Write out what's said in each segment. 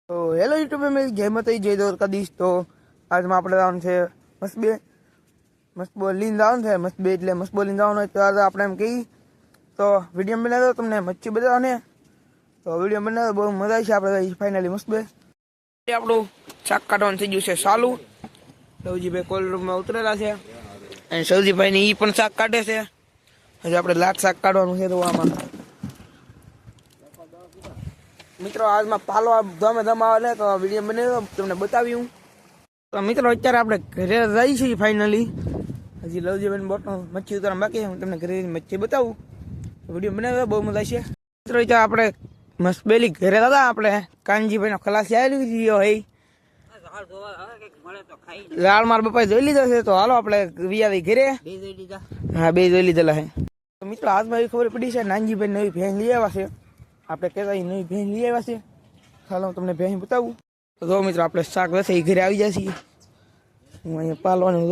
તો hello YouTube family, જય માતાજી, જય દ્વારકાધીશ। તો આજમાં આપણે જવાનું છે મસ્બે, મસ્બો લીન જવાનું છે મસ્બે, એટલે મસ્બો લીન જવાનું હોય તો આજે આપણે એમ કહી તો વિડીયો બનાવ્યો તમને મચ્છી બતાવવાને, તો વિડીયો બનાવ્યો બહુ મજા આવી છે। આપણે ફાઇનલી મસ્બે આપણું શાક કાઢવાનું થઈ ગયું છે ચાલુ। સૌજીભાઈ કોલ્ડ રૂમમાં ઉતરેલા છે અને સૌજીભાઈને એ પણ શાક કાઢે છે। હજી આપણે લાખ શાક કાઢવાનું છે। તો આમાં મિત્રો આજમાં પાલો ધમે ધમાવે તો વિડીયો બનાવ્યો તમને બતાવ્યું। તો મિત્રો અત્યારે આપણે ઘરે જઈ છીએ ફાઇનલી। હજી લવજીભાઈ બોટનો મચ્છી ઉતારવા બાકી હું તમને ઘરે મચ્છી બતાવું, વિડીયો બનાવ્યો બહુ મજા છે। મિત્રો અત્યારે આપણે મસ્બેલી ઘરે હતા, આપણે કાનજીભાઈનો ખલાસી આવેલું ગયો હે લાલ માર બપાએ જોઈ લીધો છે। તો હાલો આપણે વિયાવી ઘરે, હા બે જોઈ લીધેલા છે। તો મિત્રો આજમાં એવી ખબર પડી છે નાનજીભાઈ નવી ભેંસ લઈ આવ્યા છે। આપણે કહેતા નવી ભેંસ લઈ આવ્યા છે, ચાલો તમને ભેંસ બતાવું। તો જો મિત્રો આપણે શાક વેસે ઘરે આવી જાય છીએ। હું અહીંયા પાલવાનું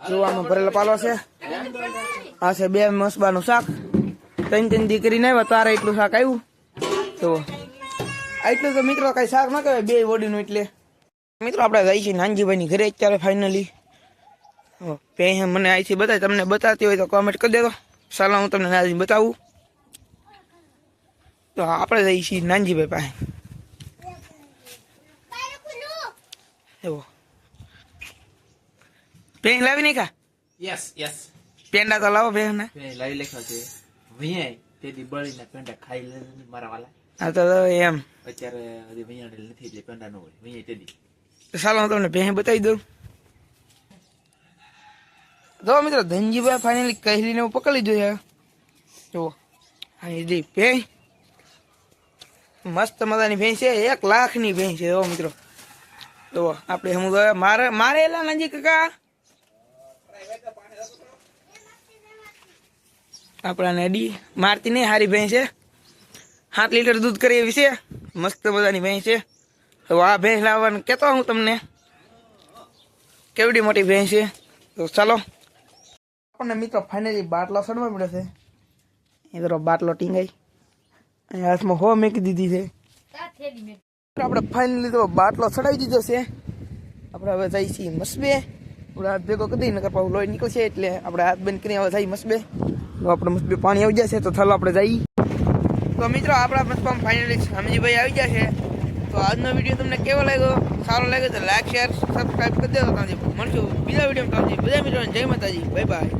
જોવામાં ભરેલો પાલો છે। આ છે બે મસબાનું શાક, ત્રણ દીકરી નહીં તારે એટલું શાક આવ્યું। તો એટલું તો મિત્રો કઈ શાક ના કહેવાય બે બોડીનું। એટલે મિત્રો આપણે જઈ છીએ નાનજીભાઈની ઘરે અત્યારે ફાઇનલી। ભેંસ મને અહીંથી બતાવી, તમને બતાવતી હોય તો કોમેન્ટ કરી દેજો, ચાલો હું તમને નાની બતાવું। તો આપણે જઈએ છીએ નાનજીભાઈ પાસે। એવો ભેંસ લાવી નહીં ખા? યસ યસ, પેંડા તો લાવો ભેંસ ના લાવી લેખા છે વિયાય તેદી બળીને પેંડા ખાઈ લે મારા વાલા। હા તો એમ અત્યારે હજી વિયાડેલ નથી એટલે પેંડા ન હોય વિયાય તેદી। ચાલો હું તમને ભેંસ બતાવી દઉં। જો મિત્રો ધનજીભાઈ ફાઇનલી કહેલીને હું પકડી લીધું છે। જુઓ હા એ ભેંસ મસ્ત મજાની ભેંસ છે, 1 લાખની ભેંસ છે। જો મિત્રો તો આપણે હું મારે એલા નાનજી કાકા આપણા નેડી મારતી નહીં, સારી ભેંસ છે, 7 લીટર દૂધ કરે એવી છે, મસ્ત મજાની ભેંસ છે। તો આ ભેંસ લાવવાનું કહેતો હું તમને, કેવડી મોટી ભેંસ છે। તો ચાલો આપણને મિત્રો ફાઇનલી બાટલો સડવા મળ્યો છે। એ તો બાટલો ટીંગાઈ અને હાથમાં હો મેકી દીધી છે। આપણે ફાઇનલી તો બાટલો ચડાવી દીધો છે। આપણે હવે જઈએ છીએ મસ્બે, આપણે હાથ ભેગો કરી નકર પાછું લોહી નીકળશે, એટલે આપણે હાથ બંધ કરીને હવે જઈએ મસ્બે। તો આપણે મસ્બે પાણી આવી જશે, તો ચાલો આપણે જઈએ। તો મિત્રો આપણા મસ્બામાં ફાઇનલી સમજીભાઈ આવી ગયા છે। તો આજનો વિડીયો તમને કેવો લાગ્યો? સારો લાગે તો લાઈક શેર સબસ્ક્રાઈબ કરી દેજો। મળશું બીજા વિડીયોમાં, બધા મિત્રોને જય માતાજી, બાય બાય।